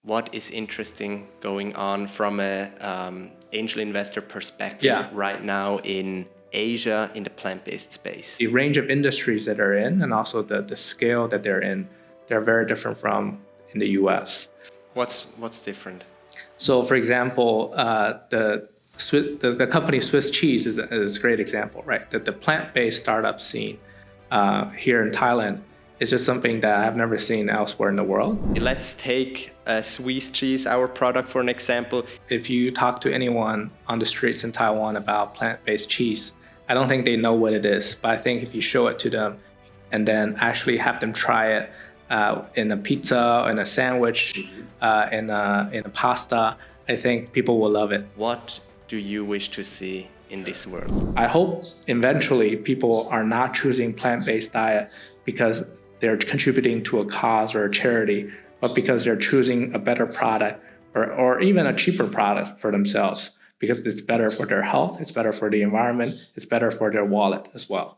what is interesting going on from a angel investor perspective right now in Asia in the plant-based space? The range of industries that are in and also the scale that they're in, they're very different from in the US. What's different? So for example, the company Swiss Cheese is a great example, right? That the plant-based startup scene here in Thailand is just something that I've never seen elsewhere in the world. Let's take Swiss cheese, our product, for an example. If you talk to anyone on the streets in Taiwan about plant-based cheese, I don't think they know what it is. But I think if you show it to them and then actually have them try it in a pizza, in a sandwich, in a pasta, I think people will love it. What do you wish to see in this world? I hope eventually people are not choosing plant-based diet because they're contributing to a cause or a charity, but because they're choosing a better product or even a cheaper product for themselves, because it's better for their health, it's better for the environment, it's better for their wallet as well.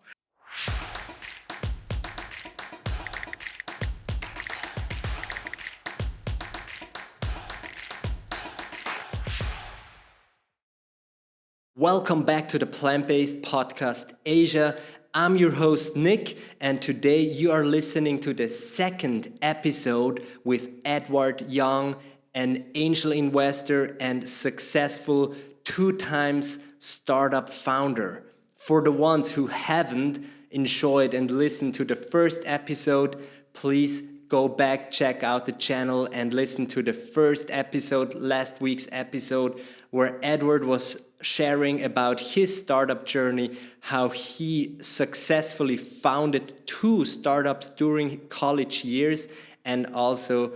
Welcome back to the Plant-Based Podcast Asia. I'm your host, Nick, and today you are listening to the second episode with Edward Young, an angel investor and successful 2x startup founder. For the ones who haven't enjoyed and listened to the first episode, please go back, check out the channel and listen to the first episode, last week's episode, where Edward was sharing about his startup journey, how he successfully founded 2 startups during college years and also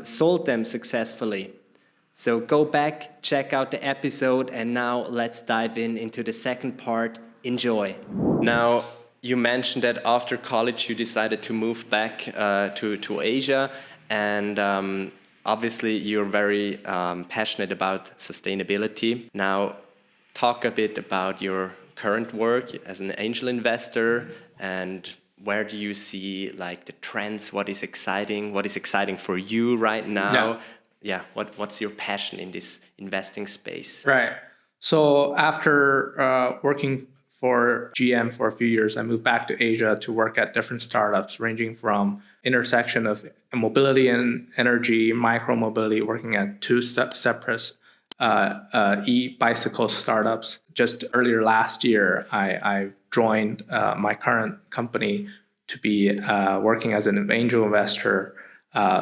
sold them successfully. So go back, check out the episode, and now let's dive into the second part. Enjoy. Now, you mentioned that after college you decided to move back to Asia, and obviously you're very passionate about sustainability. Now, talk a bit about your current work as an angel investor, and where do you see like the trends? What is exciting for you right now? What's your passion in this investing space? Right. So after working for GM for a few years, I moved back to Asia to work at different startups ranging from intersection of mobility and energy, micro mobility, working at 2 separate e-bicycle startups. Just earlier last year, I joined my current company to be working as an angel investor.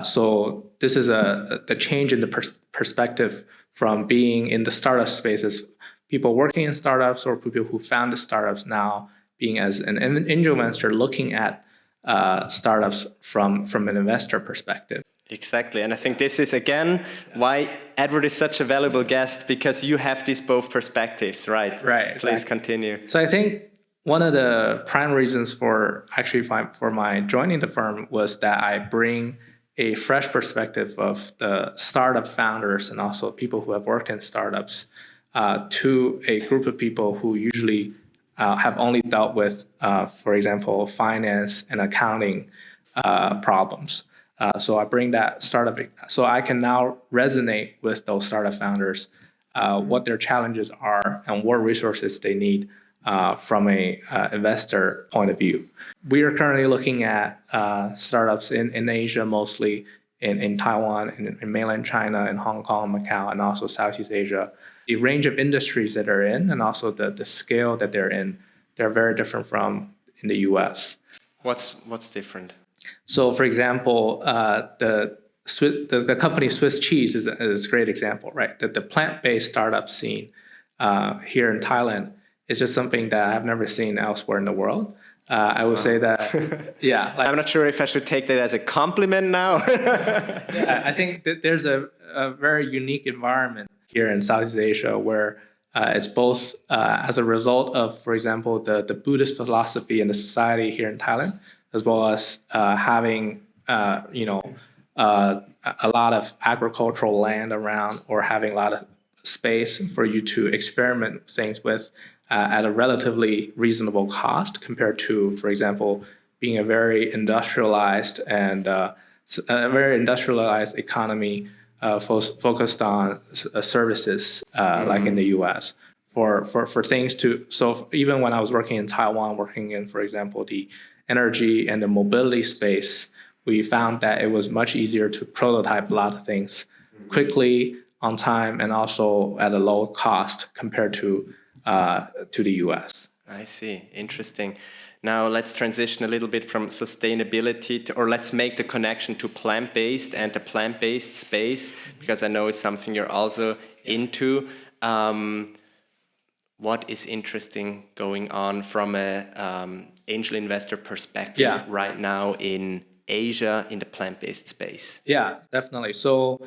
So this is the change in the perspective from being in the startup spaces, people working in startups or people who founded startups, now being as an angel investor looking at startups from an investor perspective. Exactly. And I think this is, again, why Edward is such a valuable guest, because you have these both perspectives, right? Right. Please continue. So I think one of the prime reasons for my joining the firm was that I bring a fresh perspective of the startup founders and also people who have worked in startups to a group of people who usually have only dealt with, for example, finance and accounting problems. So I bring that startup, so I can now resonate with those startup founders, what their challenges are and what resources they need from a investor point of view. We are currently looking at startups in Asia, mostly in Taiwan, in mainland China, in Hong Kong, Macau, and also Southeast Asia. The range of industries that are in and also the scale that they're in, they're very different from in the US. What's different? So, for example, the company Swiss Cheese is a great example, right? That the plant-based startup scene here in Thailand is just something that I've never seen elsewhere in the world. I would say that, I'm not sure if I should take that as a compliment now. I think that there's a very unique environment here in Southeast Asia where it's both as a result of, for example, the Buddhist philosophy and the society here in Thailand, as well as having, a lot of agricultural land around, or having a lot of space for you to experiment things with at a relatively reasonable cost compared to, for example, being a very industrialized and a very industrialized economy focused on services, like in the U.S. For things to. So even when I was working in Taiwan, working in, for example, the energy and the mobility space, we found that it was much easier to prototype a lot of things quickly, on time, and also at a low cost compared to the U.S. I see. Interesting. Now let's transition a little bit from sustainability or let's make the connection to plant-based and the plant-based space, because I know it's something you're also into. What is interesting going on from a angel investor perspective right now in Asia in the plant-based space? Yeah, definitely. So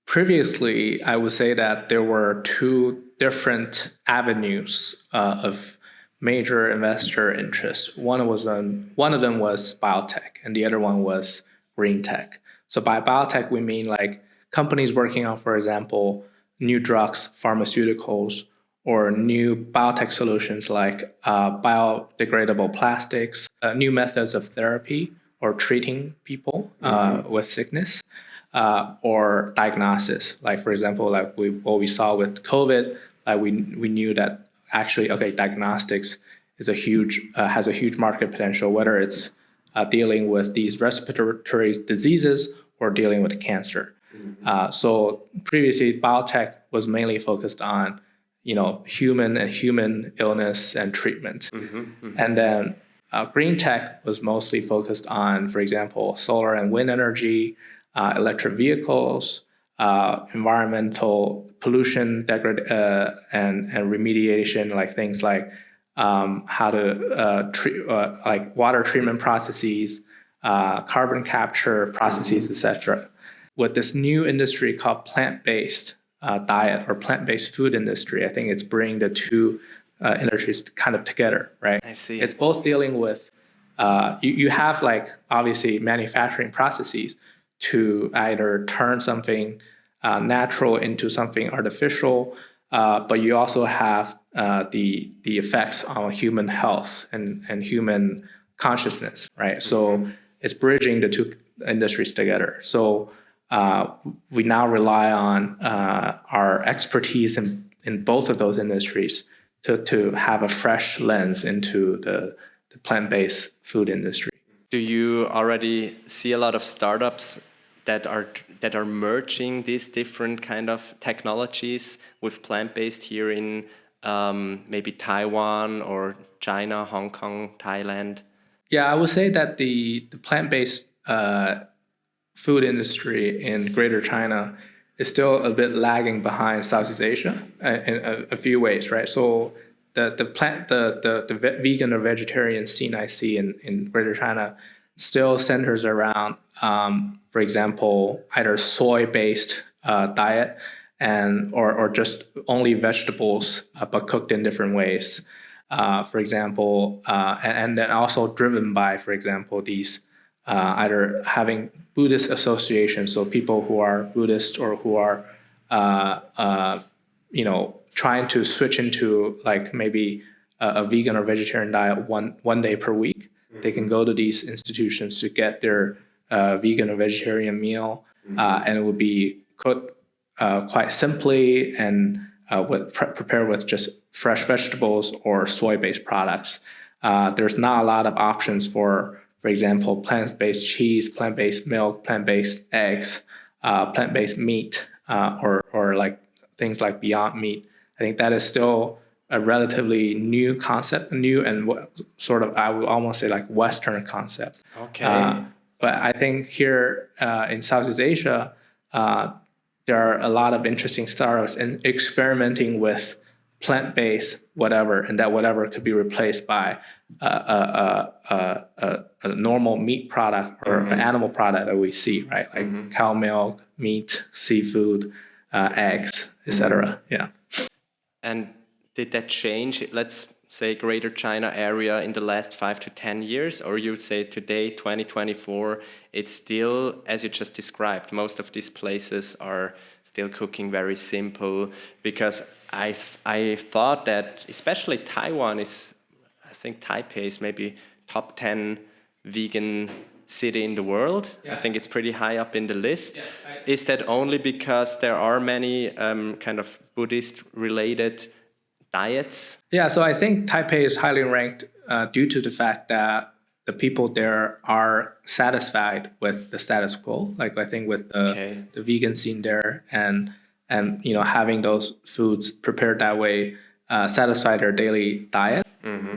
previously, I would say that there were two different avenues of major investor interest. One of them was biotech, and the other one was green tech. So by biotech, we mean like companies working on, for example, new drugs, pharmaceuticals, or new biotech solutions like biodegradable plastics, new methods of therapy or treating people with sickness, or diagnosis. Like for example, like what we saw with COVID, we knew that actually, diagnostics is has a huge market potential, whether it's dealing with these respiratory diseases or dealing with cancer. So previously, biotech was mainly focused on human illness and treatment. And then green tech was mostly focused on, for example, solar and wind energy, electric vehicles, environmental pollution and remediation, like things like how to treat like water treatment processes, carbon capture processes, etc. With this new industry called plant-based diet or plant-based food industry, I think it's bringing the two industries kind of together, right? I see. It's both dealing with you have like obviously manufacturing processes to either turn something natural into something artificial, but you also have the effects on human health and human consciousness, right? So it's bridging the two industries together. So we now rely on our expertise in both of those industries to have a fresh lens into the plant-based food industry. Do you already see a lot of startups that are merging these different kind of technologies with plant-based here in maybe Taiwan or China, Hong Kong, Thailand? Yeah, I would say that the plant-based food industry in Greater China is still a bit lagging behind Southeast Asia in a few ways, right? So the vegan or vegetarian scene I see in Greater China still centers around, for example, either soy-based diet or just only vegetables but cooked in different ways. For example, and then also driven by, for example, these either having Buddhist associations, so people who are Buddhist or who are trying to switch into like maybe a vegan or vegetarian diet one day per week. They can go to these institutions to get their vegan or vegetarian meal, and it will be cooked quite simply and prepared with just fresh vegetables or soy-based products. There's not a lot of options for example, plant-based cheese, plant-based milk, plant-based eggs, plant-based meat, or like things like Beyond Meat. I think that is still a relatively new concept, new and sort of, I would almost say like Western concept. Okay. But I think here in Southeast Asia, there are a lot of interesting startups and experimenting with plant-based whatever, and that whatever could be replaced by a normal meat product or an animal product that we see, right? Like cow milk, meat, seafood, eggs, etc. Yeah. And did that change, let's say, Greater China area in the last 5 to 10 years? Or you say today, 2024, it's still, as you just described, most of these places are still cooking very simple? Because I thought that especially Taiwan is, I think Taipei is maybe top 10 vegan city in the world. I think it's pretty high up in the list. Is that only because there are many kind of Buddhist-related diets? Yeah, so I think Taipei is highly ranked due to the fact that the people there are satisfied with the status quo. Like I think with the vegan scene there and having those foods prepared that way satisfy their daily diet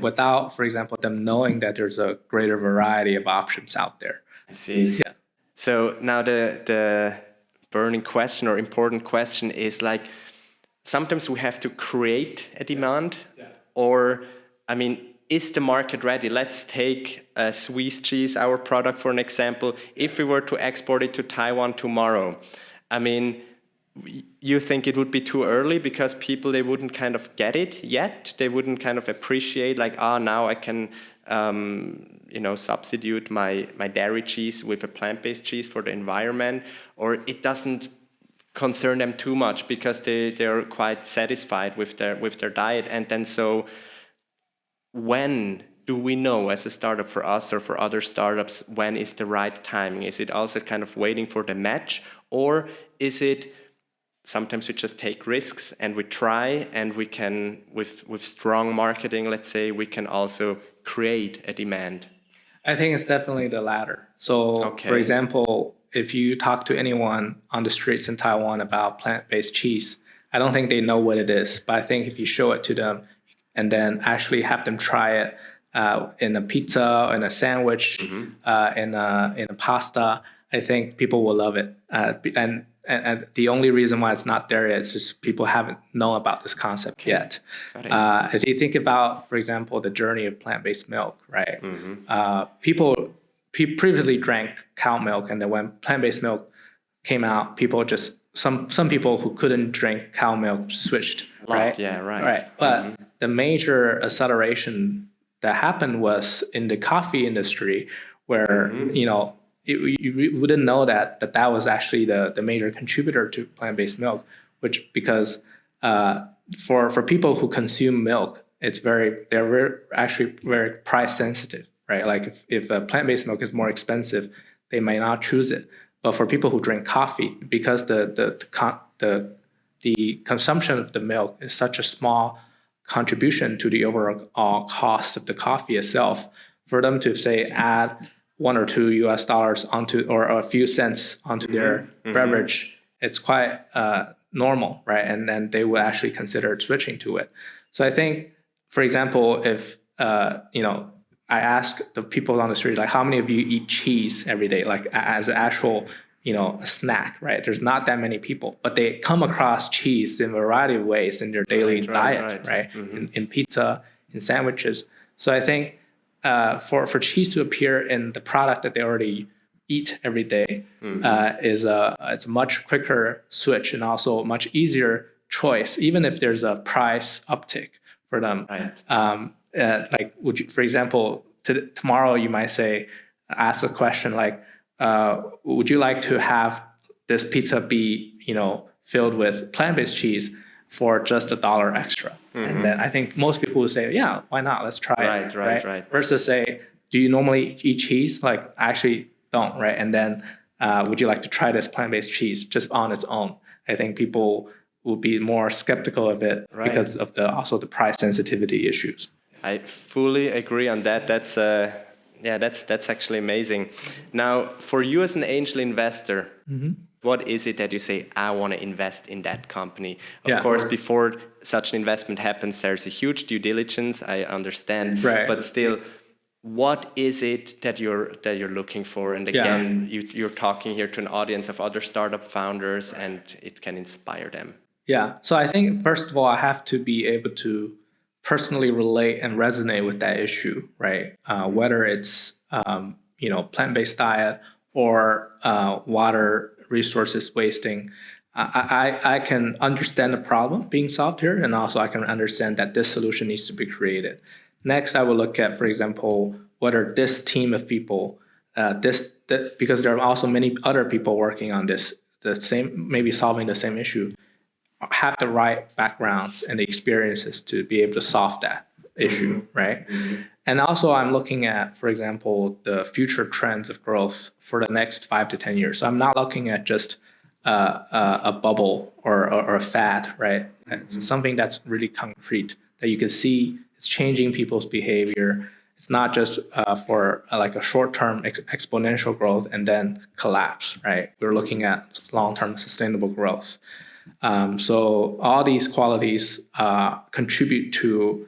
without, for example, them knowing that there's a greater variety of options out there. I see. Yeah. So now the burning question or important question is like, sometimes we have to create a demand, or, I mean, is the market ready? Let's take Swiss cheese, our product, for an example. If we were to export it to Taiwan tomorrow, I mean, you think it would be too early because people, they wouldn't kind of get it yet? They wouldn't kind of appreciate like, now I can, substitute my dairy cheese with a plant-based cheese for the environment, or it doesn't concern them too much because they're quite satisfied with their diet. And then so when do we know as a startup, for us or for other startups, when is the right timing? Is it also kind of waiting for the match, or is it sometimes we just take risks and we try, and we can, with strong marketing, let's say, we can also create a demand? I think it's definitely the latter. So, for example, if you talk to anyone on the streets in Taiwan about plant-based cheese, I don't think they know what it is. But I think if you show it to them and then actually have them try it in a pizza, in a sandwich, in a pasta, I think people will love it. And the only reason why it's not there yet is just people haven't known about this concept yet. As you think about, for example, the journey of plant-based milk, right? People previously drank cow milk, and then when plant-based milk came out, people just some people who couldn't drink cow milk switched, right? Right. But the major acceleration that happened was in the coffee industry, where you wouldn't know that was actually the major contributor to plant-based milk, because for people who consume milk, they're actually very price sensitive, right? Like if a plant-based milk is more expensive, they might not choose it. But for people who drink coffee, because the consumption of the milk is such a small contribution to the overall cost of the coffee itself, for them to say add $1 or $2 onto, or a few cents onto their beverage, it's quite normal, right? And then they would actually consider switching to it. So I think, for example, if I ask the people on the street, like, how many of you eat cheese every day, like as an actual a snack, right? There's not that many people, but they come across cheese in a variety of ways in their daily diet, right? In pizza, in sandwiches. So I think for cheese to appear in the product that they already eat every day it's a much quicker switch, and also a much easier choice, even if there's a price uptick for them. Like, would you, for example, tomorrow you might ask a question like, would you like to have this pizza be filled with plant-based cheese for just $1 extra? And then I think most people would say, yeah, why not? Let's try it. Right. Versus say, do you normally eat cheese? Like, I actually don't, right? And then would you like to try this plant-based cheese just on its own? I think people will be more skeptical of it because of also the price sensitivity issues. I fully agree on that. That's actually amazing. Now, for you as an angel investor, what is it that you say, I want to invest in that company? Of course, before such an investment happens, there's a huge due diligence, I understand. But still, what is it that you're looking for? And again, you're talking here to an audience of other startup founders, and it can inspire them. Yeah. So I think, first of all, I have to be able to personally relate and resonate with that issue, right? Whether it's plant-based diet or water resources wasting, I can understand the problem being solved here, and also I can understand that this solution needs to be created. Next, I will look at, for example, whether this team of people, because there are also many other people working on this, maybe solving the same issue, have the right backgrounds and the experiences to be able to solve that issue, right? And also I'm looking at, for example, the future trends of growth for the next 5 to 10 years. So I'm not looking at just a bubble or a fad, right? It's something that's really concrete that you can see it's changing people's behavior. It's not just for like a short-term exponential growth and then collapse, right? We're looking at long-term sustainable growth. So all these qualities contribute to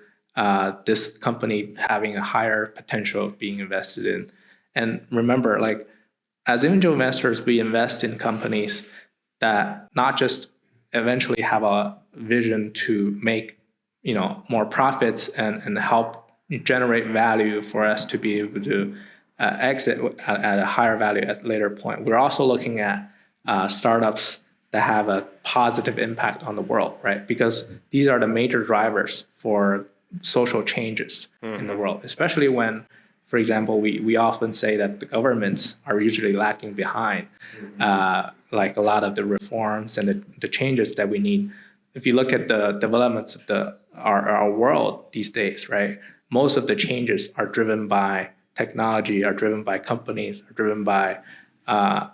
this company having a higher potential of being invested in. And remember, like as angel investors, we invest in companies that not just eventually have a vision to make more profits and help generate value for us to be able to exit at a higher value at a later point. We're also looking at startups that have a positive impact on the world, right? Because these are the major drivers for social changes in the world, especially when, for example, we often say that the governments are usually lacking behind, like a lot of the reforms and the changes that we need. If you look at the developments of our world these days, right, most of the changes are driven by technology, are driven by companies, are driven by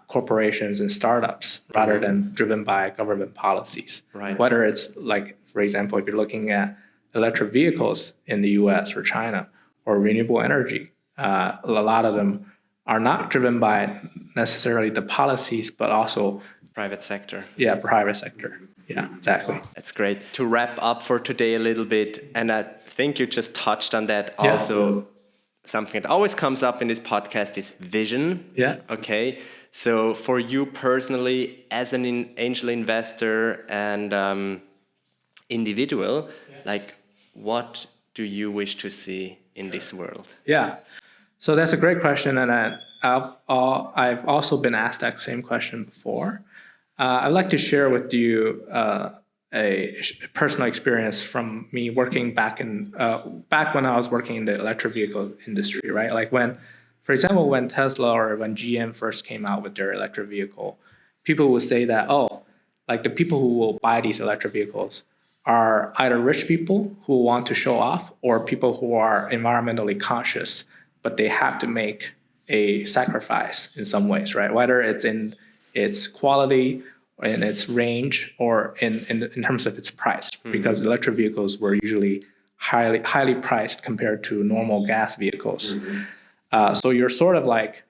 corporations and startups, rather than driven by government policies. Right. Whether it's like, for example, if you're looking at electric vehicles in the US or China, or renewable energy, a lot of them are not driven by necessarily the policies, but also Private sector. Yeah, private sector. Yeah, exactly. That's great. To wrap up for today a little bit, and I think you just touched on that also. Something that always comes up in this podcast is vision. Yeah. Okay. So for you personally, as an angel investor and individual, like what do you wish to see in this world? Yeah. So that's a great question, and I've also been asked that same question before. I'd like to share with you a personal experience from me working back when I was working in the electric vehicle industry, right? Like for example, when Tesla or when GM first came out with their electric vehicle, people would say that, oh, like the people who will buy these electric vehicles are either rich people who want to show off or people who are environmentally conscious, but they have to make a sacrifice in some ways, right? Whether it's in its quality, in its range, or in terms of its price, because electric vehicles were usually highly priced compared to normal gas vehicles. So you're sort of like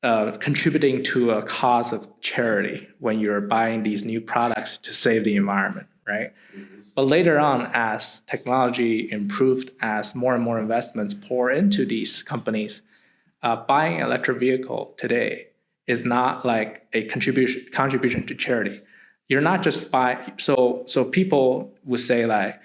contributing to a cause of charity when you're buying these new products to save the environment, right? But later on, as technology improved, as more and more investments pour into these companies, buying an electric vehicle today is not like a contribution to charity. You're not just buying. So people would say like,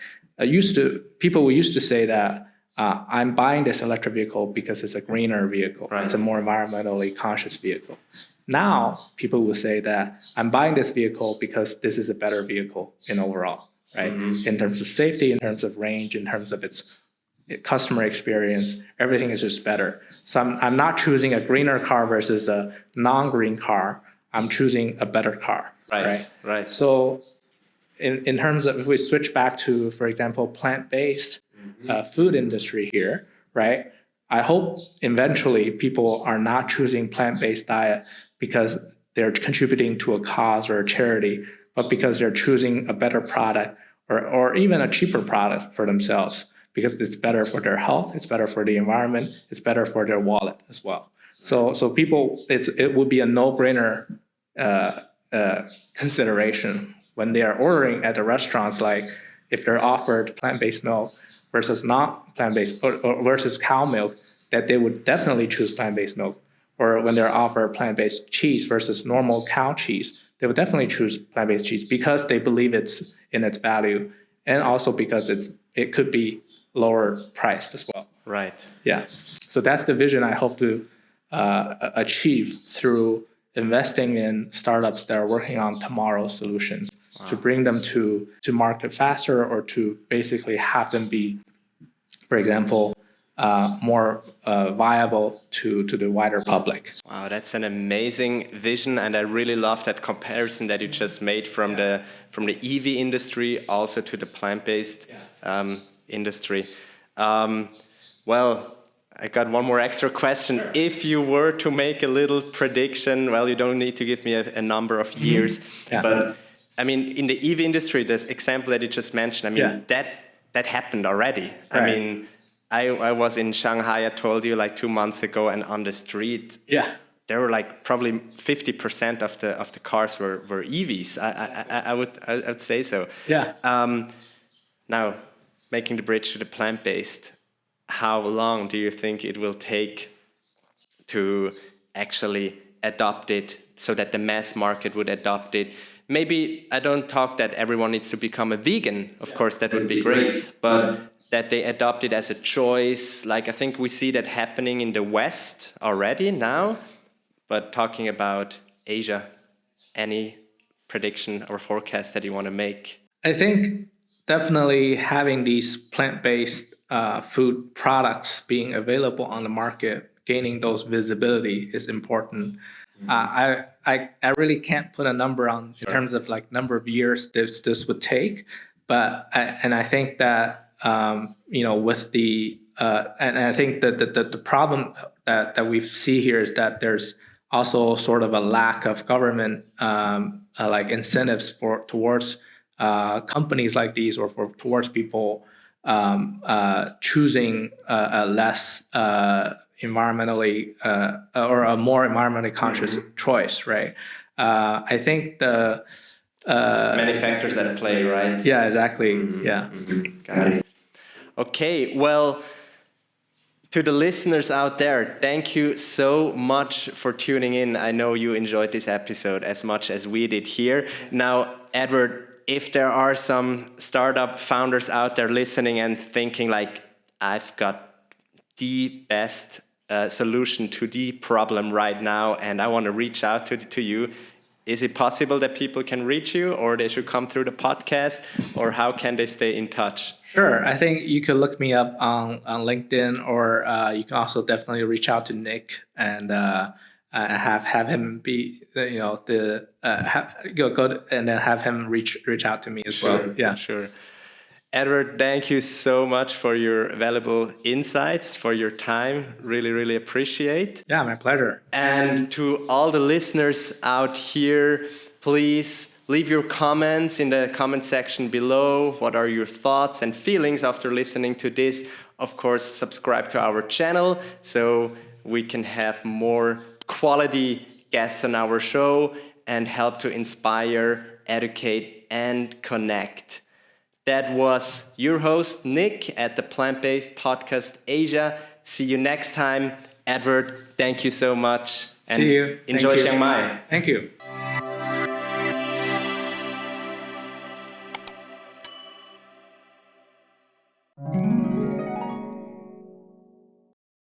people used to say that I'm buying this electric vehicle because it's a greener vehicle. Right. It's a more environmentally conscious vehicle. Now people will say that I'm buying this vehicle because this is a better vehicle in overall, right? In terms of safety, in terms of range, in terms of its customer experience, everything is just better. So I'm not choosing a greener car versus a non-green car. I'm choosing a better car. Right. So in terms of, if we switch back to, for example, plant-based food industry here, right? I hope eventually people are not choosing plant-based diet because they're contributing to a cause or a charity, but because they're choosing a better product or even a cheaper product for themselves, because it's better for their health, it's better for the environment, it's better for their wallet as well. So people, it would be a no-brainer consideration when they are ordering at the restaurants, like if they're offered plant-based milk versus not plant-based or versus cow milk, that they would definitely choose plant-based milk. Or when they're offered plant-based cheese versus normal cow cheese, they would definitely choose plant-based cheese because they believe it's in its value, and also because it could be lower priced as well. Right. Yeah. So that's the vision I hope to achieve through investing in startups that are working on tomorrow's solutions. Wow. To bring them to market faster, or to basically have them be, for example, more viable to the wider public. Wow, that's an amazing vision, and I really love that comparison that you just made from the EV industry also to the plant-based industry. Well, I got one more extra question. Sure. If you were to make a little prediction, well, you don't need to give me a number of years, but I mean, in the EV industry, this example that you just mentioned, I mean, that happened already. Right. I mean, I was in Shanghai, I told you, like 2 months ago, and on the street, there were like probably 50% of the cars were EVs. I would say so. Yeah. Now, making the bridge to the plant-based, how long do you think it will take to actually adopt it so that the mass market would adopt it? Maybe I don't talk that everyone needs to become a vegan. Of course, that would be great. But that they adopt it as a choice. Like, I think we see that happening in the West already now. But talking about Asia, any prediction or forecast that you want to make? I think definitely having these plant-based food products being available on the market, gaining those visibility is important. I really can't put a number on in terms of like number of years this would take, but I think that with the and I think that the problem that we see here is that there's also sort of a lack of government like incentives towards companies like these or towards people choosing a less environmentally or a more environmentally conscious choice, right? I think the many factors at play, right? Yeah, exactly. Yeah. Got it. Okay, well, to the listeners out there, thank you so much for tuning in. I know you enjoyed this episode as much as we did here. Now, Edward, if there are some startup founders out there listening and thinking like, I've got the best solution to the problem right now and I want to reach out to you, is it possible that people can reach you, or they should come through the podcast, or how can they stay in touch? Sure. I think you could look me up on LinkedIn, or you can also definitely reach out to Nick and have him be go and then have him reach out to me as well. Yeah, sure. Edward, thank you so much for your valuable insights, for your time. Really, really appreciate. Yeah, my pleasure. And to all the listeners out here, please leave your comments in the comment section below. What are your thoughts and feelings after listening to this? Of course, subscribe to our channel so we can have more quality guests on our show and help to inspire, educate, and connect. That was your host, Nick, at the Plant-Based Podcast Asia. See you next time. Edward, thank you so much. And see you. Enjoy Chiang Mai. Thank you.